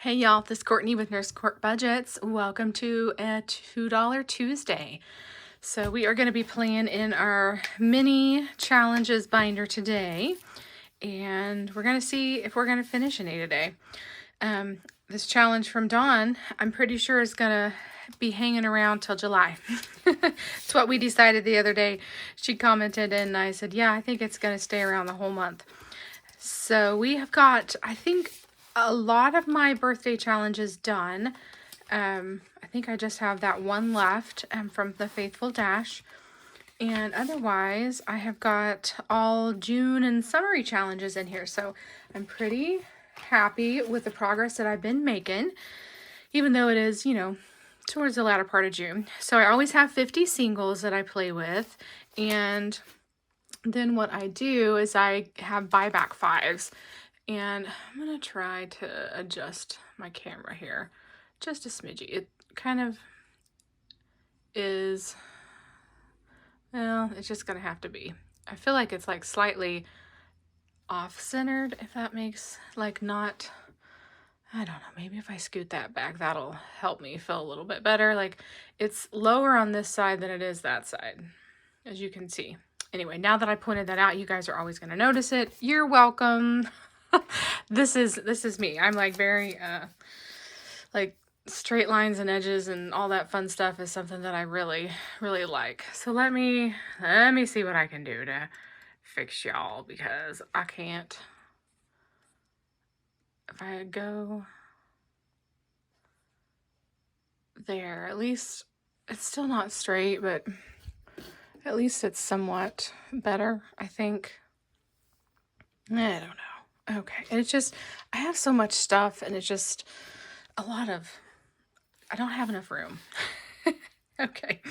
Hey y'all, this is Courtney with Nurse Court Budgets. Welcome to a $2 Tuesday. So we are going to be playing in our mini challenges binder today, and we're going to see if we're going to finish any today. This challenge from Dawn, I'm pretty sure is going to be hanging around till July. It's what we decided the other day. She commented and I said, yeah, I think it's going to stay around the whole month. So we have got, I think, a lot of my birthday challenges done. I think I just have that one left from the Faithful Dash. And otherwise, I have got all June and summery challenges in here. So I'm pretty happy with the progress that I've been making, even though it is, you know, towards the latter part of June. So I always have 50 singles that I play with. And then what I do is I have buyback fives. And I'm going to try to adjust my camera here just a smidgy. It kind of is, well, it's just going to have to be. I feel like it's like slightly off-centered, if that makes, like, not, I don't know, maybe if I scoot that back, that'll help me feel a little bit better. Like, it's lower on this side than it is that side, as you can see. Anyway, now that I pointed that out, you guys are always going to notice it. You're welcome. This is me. I'm like very like straight lines and edges and all that fun stuff is something that I really like. So let me see what I can do to fix y'all, because I can't. If I go there, at least it's still not straight, but at least it's somewhat better, I think. I don't know. Okay, and it's just, I have so much stuff, and it's just a lot of, I don't have enough room. Okay,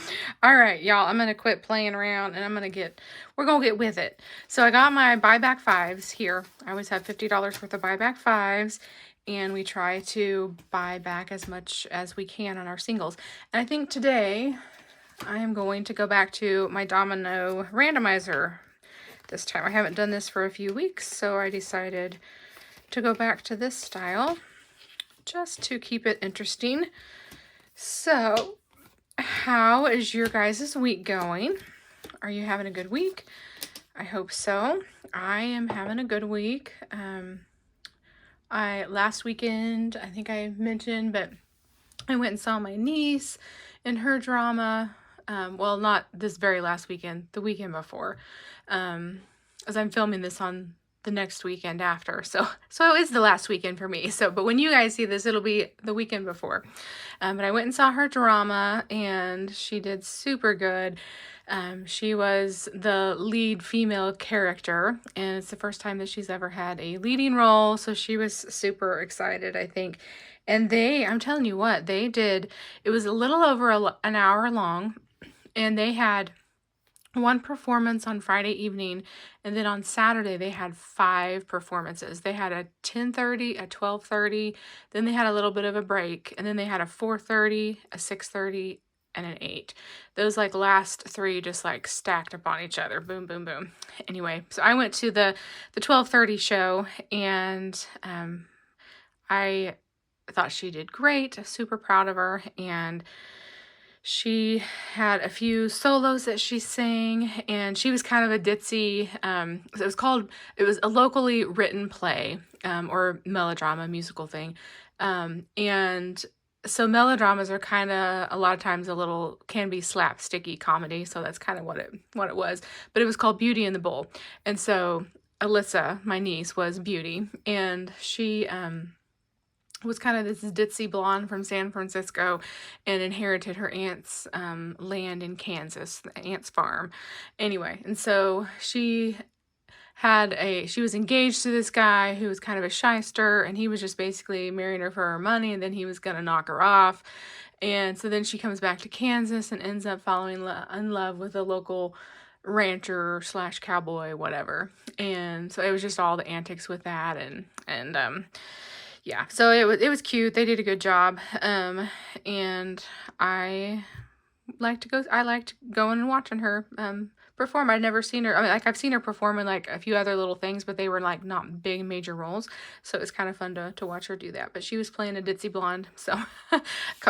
all right, y'all, I'm gonna quit playing around, and we're gonna get with it. So I got my buyback fives here. I always have $50 worth of buyback fives, and we try to buy back as much as we can on our singles. And I think today I am going to go back to my domino randomizer this time. I haven't done this for a few weeks, so I decided to go back to this style just to keep it interesting. So, how is your guys' week going? Are you having a good week? I hope so. I am having a good week. Last weekend, I think I mentioned, but I went and saw my niece in her drama. Well, not this very last weekend, the weekend before. As I'm filming this on the next weekend after. So it is the last weekend for me. But when you guys see this, it'll be the weekend before. But I went and saw her drama, and she did super good. She was the lead female character, and it's the first time that she's ever had a leading role. So she was super excited, I think. And I'm telling you what, it was a little over an hour long, and they had one performance on Friday evening, and then on Saturday they had 5 performances. They had a 10:30, a 12:30, then they had a little bit of a break, and then they had a 4:30, a 6:30, and an 8. Those like last 3 just like stacked upon each other. Boom, boom, boom. Anyway, so I went to the 12:30 show, and I thought she did great. Super proud of her. And she had a few solos that she sang, and she was kind of a ditzy, it was a locally written play, or melodrama, musical thing. And so melodramas are kind of, a lot of times can be slapsticky comedy. So that's kind of what it was, but it was called Beauty and the Bull. And so Alyssa, my niece, was Beauty, and she, was kind of this ditzy blonde from San Francisco, and inherited her aunt's land in Kansas, the aunt's farm. Anyway, and so she was engaged to this guy who was kind of a shyster, and he was just basically marrying her for her money, and then he was gonna knock her off. And so then she comes back to Kansas and ends up falling in love with a local rancher / cowboy, whatever. And so it was just all the antics with that, and yeah, so it was cute. They did a good job. And I I liked going and watching her perform. I'd never seen her. I mean, like, I've seen her perform in like a few other little things, but they were like not big major roles. So it was kind of fun to watch her do that. But she was playing a ditzy blonde. So,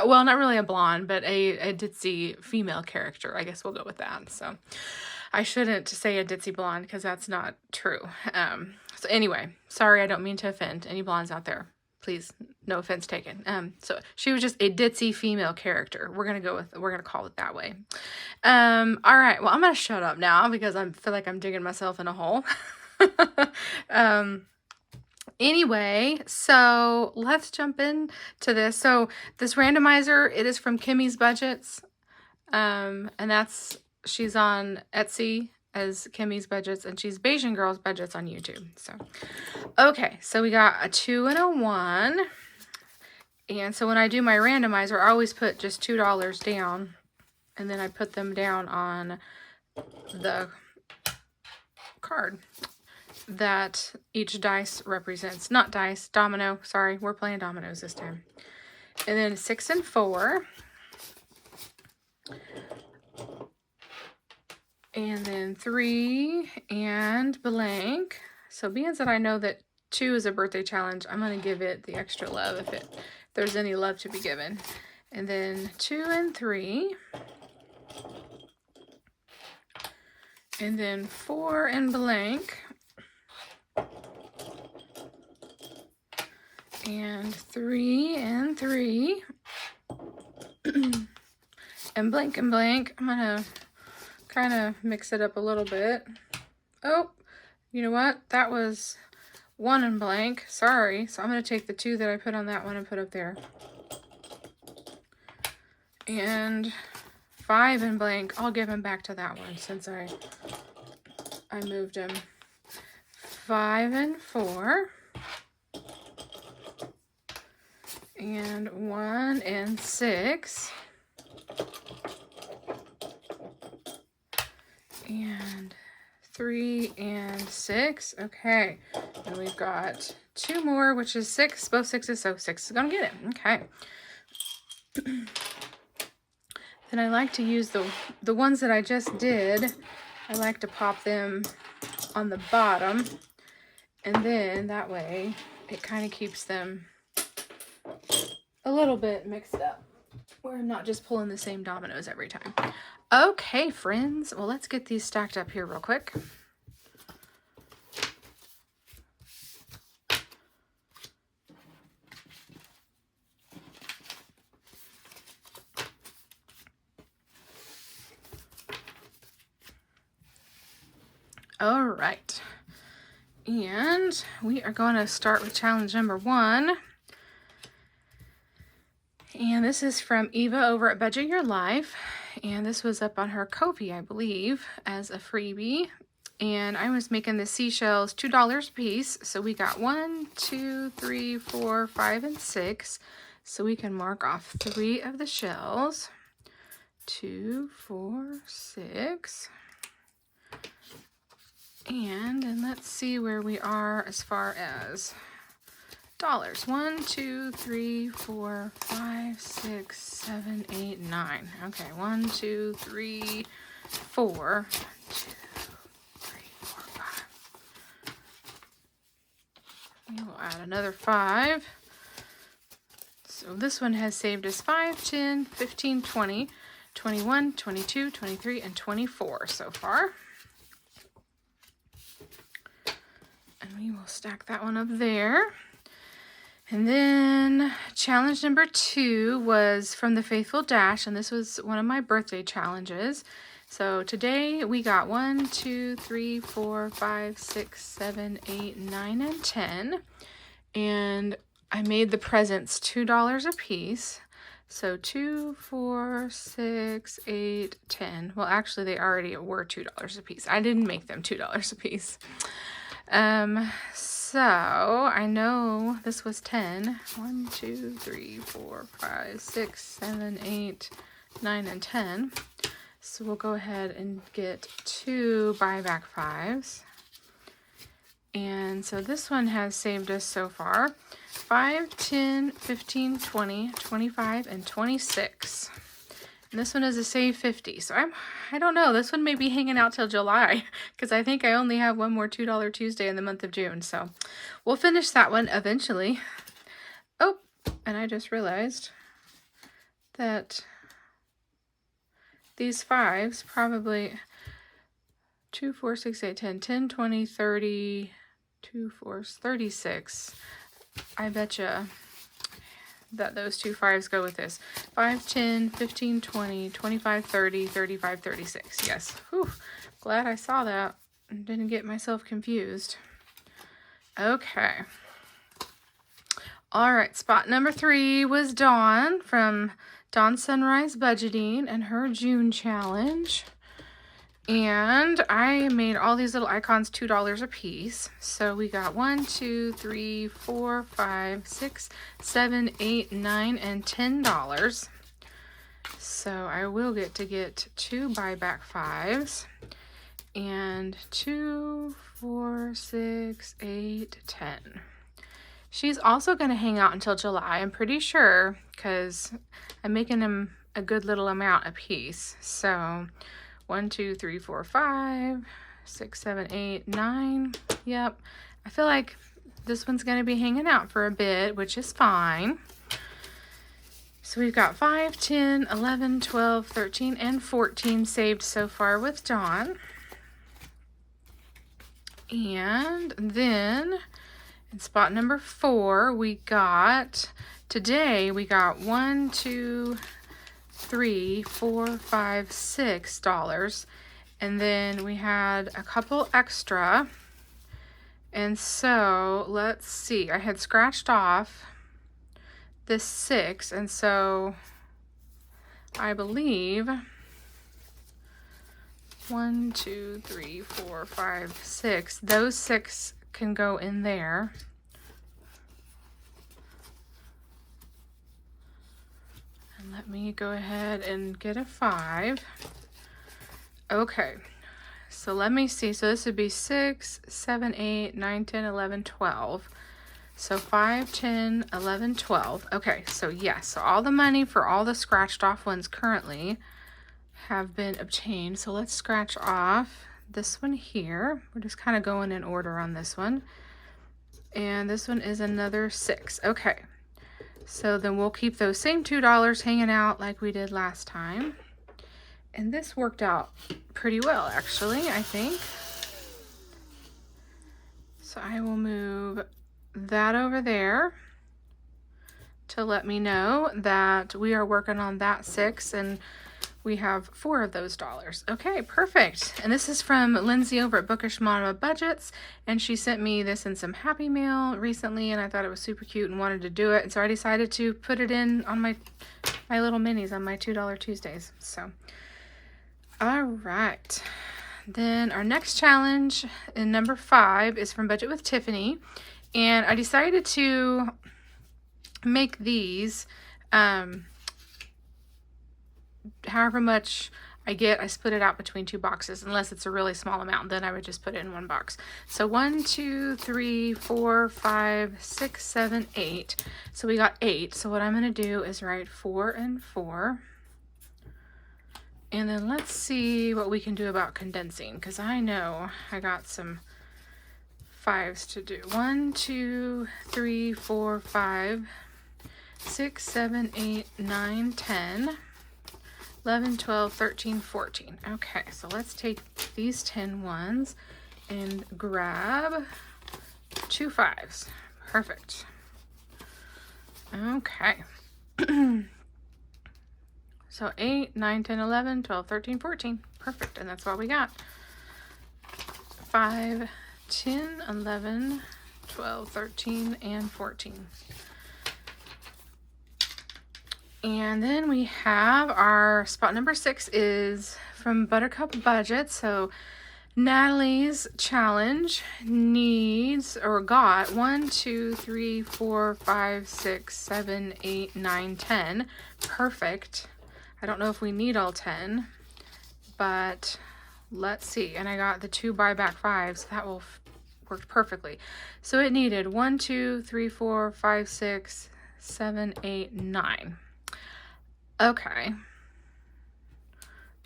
well, not really a blonde, but a ditzy female character. I guess we'll go with that. So I shouldn't say a ditzy blonde because that's not true. So anyway, sorry, I don't mean to offend any blondes out there. Please, no offense taken. So she was just a ditzy female character. We're gonna call it that way. All right. Well, I'm gonna shut up now because I feel like I'm digging myself in a hole. Anyway, so let's jump into this. So this randomizer, it is from Kimmy's Budgets. And she's on Etsy as Kimmy's Budgets, and she's Bayesian Girls Budgets on YouTube. So, okay, so we got a 2 and a 1. And so when I do my randomizer, I always put just $2 down, and then I put them down on the card that each dice represents. Not dice, domino. Sorry, we're playing dominoes this time. And then 6 and 4. And then 3 and blank. So being that I know that 2 is a birthday challenge, I'm going to give it the extra love if there's any love to be given. And then 2 and 3. And then 4 and blank. And 3 and 3. And blank and blank. I'm going to kind of mix it up a little bit. Oh, you know what? That was 1 and blank. Sorry. So I'm going to take the 2 that I put on that one and put up there. And 5 and blank. I'll give him back to that one since I moved him. 5 and 4. And 1 and 6. And 3 and 6. Okay. And we've got 2 more, which is 6. Both 6s, so 6 is going to get it. Okay. Then I like to use the ones that I just did. I like to pop them on the bottom. And then that way it kind of keeps them a little bit mixed up. We're not just pulling the same dominoes every time. Okay, friends. Well, let's get these stacked up here real quick. All right. And we are going to start with challenge number 1. And this is from Eva over at Budget Your Life. And this was up on her Ko-fi, I believe, as a freebie. And I was making the seashells $2 a piece. So we got 1, 2, 3, 4, 5, and 6. So we can mark off 3 of the shells. 2, 4, 6. And let's see where we are as far as dollars. 1, 2, 3, 4, 5, 6, 7, 8, 9. Okay, 1, 2, 3, 4. 2, 3, 4, 5. We will add another 5. So this one has saved us 5, 10, 15, 20, 21, 22, 23, and 24 so far. And we will stack that one up there. And then challenge number 2 was from the Faithful Dash, and this was one of my birthday challenges. So today we got 1, 2, 3, 4, 5, 6, 7, 8, 9, and 10. And I made the presents $2 a piece. So 2, 4, 6, 8, 10. Well, actually they already were $2 a piece. I didn't make them $2 a piece. So I know this was 10. 1, 2, 3, 4, 5, 6, 7, 8, 9, and 10. So we'll go ahead and get 2 buyback 5s. And so this one has saved us so far 5, 10, 15, 20, 25, and 26. And this one is a save 50. So I don't know. This one may be hanging out till July because I think I only have one more $2 Tuesday in the month of June. So we'll finish that one eventually. Oh, and I just realized that these fives probably 2, 4, 6, 8, 10, 10, 20, 30, 2, 4, 36. I betcha that those 2 5s go with this. 5, 10, 15, 20, 25, 30, 35, 36. Yes. Whew. Glad I saw that and didn't get myself confused. Okay. All right. Spot number 3 was Dawn from Dawn Sunrise Budgeting and her June challenge. And I made all these little icons $2 a piece. So we got 1, 2, 3, 4, 5, 6, 7, 8, 9, and $10. So I will get 2 buyback 5s. And 2, 4, 6, 8, 10. She's also going to hang out until July, I'm pretty sure, because I'm making them a good little amount a piece. So 1, 2, 3, 4, 5, 6, 7, 8, 9. Yep. I feel like this one's going to be hanging out for a bit, which is fine. So we've got 5, 10, 11, 12, 13, and 14 saved so far with Dawn. And then in spot number 4, today we got 1, 2, 3, 4, 5, $6, and then we had a couple extra, and so let's see, I had scratched off this 6, and so I believe 1, 2, 3, 4, 5, 6, those 6 can go in there. Let me go ahead and get a 5. Okay, so let me see. So this would be 6, 7, 8, 9, 10, 11, 12. So 5, 10, 11, 12. Okay, so yes, so all the money for all the scratched off ones currently have been obtained. So let's scratch off this one here. We're just kind of going in order on this one. And this one is another 6. Okay. So then we'll keep those same $2 hanging out like we did last time. And this worked out pretty well, actually, I think. So I will move that over there to let me know that we are working on that 6 and we have 4 of those dollars. Okay, perfect. And this is from Lindsay over at Bookish Mama Budgets, and she sent me this in some Happy Mail recently, and I thought it was super cute and wanted to do it, and so I decided to put it in on my little minis on my $2 Tuesdays. So, all right. Then our next challenge in number 5 is from Budget with Tiffany, and I decided to make these however much I get, I split it out between 2 boxes, unless it's a really small amount, then I would just put it in 1 box. So 1, 2, 3, 4, 5, 6, 7, 8. So we got 8. So what I'm going to do is write 4 and 4. And then let's see what we can do about condensing, because I know I got some 5s to do. 1, 2, 3, 4, 5, 6, 7, 8, 9, 10. 11, 12, 13, 14. Okay, so let's take these 10 ones and grab 2 5s. Perfect. Okay. So 8, 9, 10, 11, 12, 13, 14. Perfect, and that's what we got. 5, 10, 11, 12, 13, and 14. And then we have our spot number 6 is from Buttercup Budget. So Natalie's challenge needs or got 1, 2, 3, 4, 5, 6, 7, 8, 9, 10. Perfect. I don't know if we need all 10, but let's see. And I got the 2 buyback 5s. That will work perfectly. So it needed 1, 2, 3, 4, 5, 6, 7, 8, 9. Okay.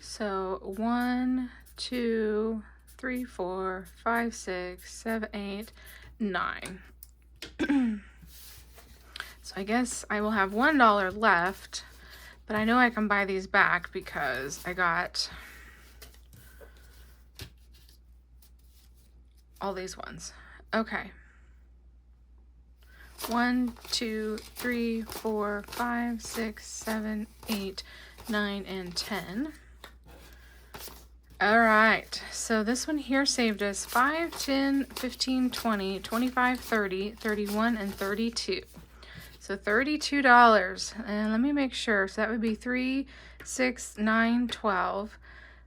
So 1, 2, 3, 4, 5, 6, 7, 8, 9. So I guess I will have $1 left, but I know I can buy these back because I got all these ones. Okay. 1, 2, 3, 4, 5, 6, 7, 8, 9, and 10. All right, so this one here saved us 5, 10, 15, 20, 25, 30, 31, and 32. So $32. And let me make sure. So that would be 3, 6, 9, 12,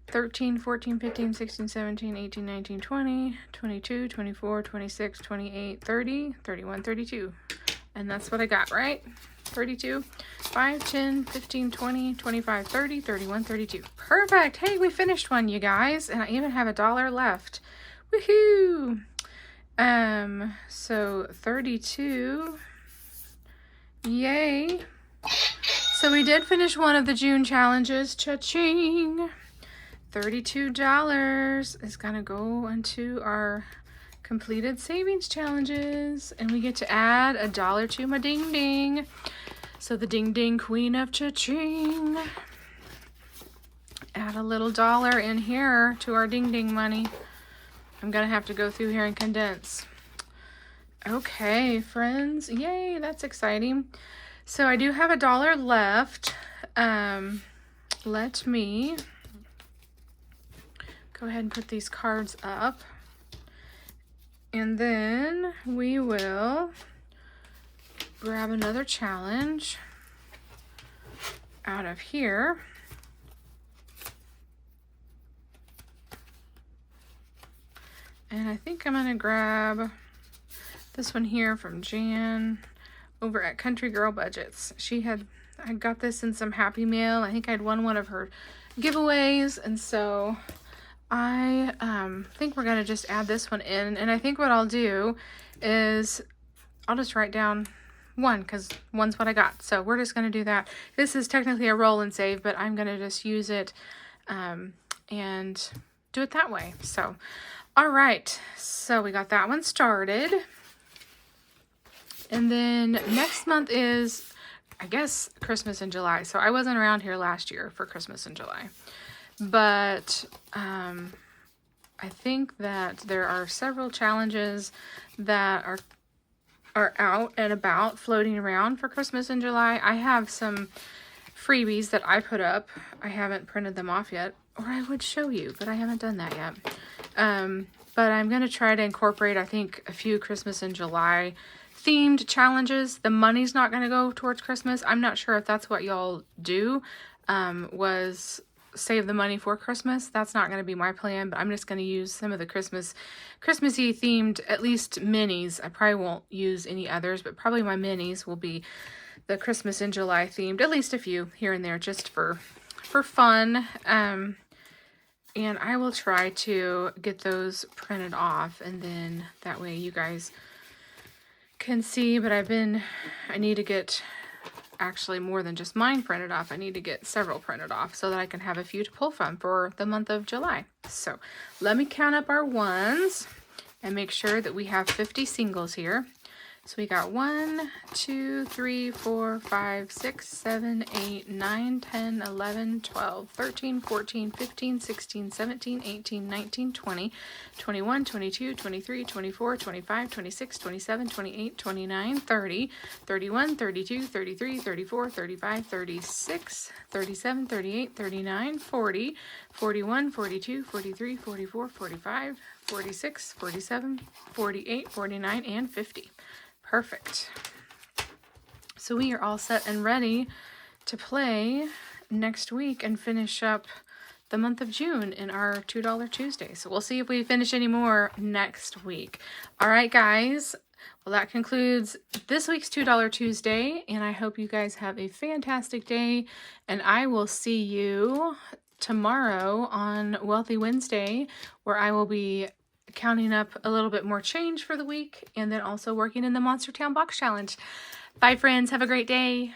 13, 14, 15, 16, 17, 18, 19, 20, 22, 24, 26, 28, 30, 31, 32. And that's what I got, right? 32, 5, 10, 15, 20, 25, 30, 31, 32. Perfect. Hey, we finished one, you guys. And I even have $1 left. Woohoo! So 32. Yay. So we did finish one of the June challenges. Cha-ching. $32 is gonna go into our completed savings challenges, and we get to add $1 to my ding ding. So the ding ding queen of cha-ching. Add a little $1 in here to our ding ding money. I'm gonna have to go through here and condense. Okay, friends. Yay, that's exciting. So I do have $1 left. Let me go ahead and put these cards up. And then we will grab another challenge out of here. And I think I'm going to grab this one here from Jan over at Country Girl Budgets. I got this in some Happy Mail. I think I'd won one of her giveaways, and so I think we're going to just add this one in. And I think what I'll do is I'll just write down 1 because 1's what I got. So we're just going to do that. This is technically a roll and save, but I'm going to just use it and do it that way. So, all right. So we got that one started. And then next month is, I guess, Christmas in July. So I wasn't around here last year for Christmas in July. But I think that there are several challenges that are out and about floating around for Christmas in July. I have some freebies that I put up. I haven't printed them off yet, or I would show you, but I haven't done that yet. But I'm going to try to incorporate, I think, a few Christmas in July themed challenges. The money's not going to go towards Christmas. I'm not sure if that's what y'all do, was save the money for Christmas. That's not going to be my plan, but I'm just going to use some of the Christmassy themed, at least minis. I probably won't use any others, but probably my minis will be the Christmas in July themed, at least a few here and there, just for fun. And I will try to get those printed off, and then that way you guys can see. But I need to get actually more than just mine printed off. I need to get several printed off so that I can have a few to pull from for the month of July. So let me count up our ones and make sure that we have 50 singles here. So we got 1, 2, 3, 4, 5, 6, 7, 8, 9, 10, 11, 12, 13, 14, 15, 16, 17, 18, 19, 20, 21, 22, 23, 24, 25, 26, 27, 28, 29, 30, 31, 32, 33, 34, 35, 36, 37, 38, 39, 40, 41, 42, 43, 44, 45, 46, 47, 48, 49, and 50. Perfect. So we are all set and ready to play next week and finish up the month of June in our $2 Tuesday. So we'll see if we finish any more next week. All right, guys. Well, that concludes this week's $2 Tuesday, and I hope you guys have a fantastic day, and I will see you tomorrow on Wealthy Wednesday, where I will be counting up a little bit more change for the week, and then also working in the Monster Town Box Challenge. Bye, friends. Have a great day.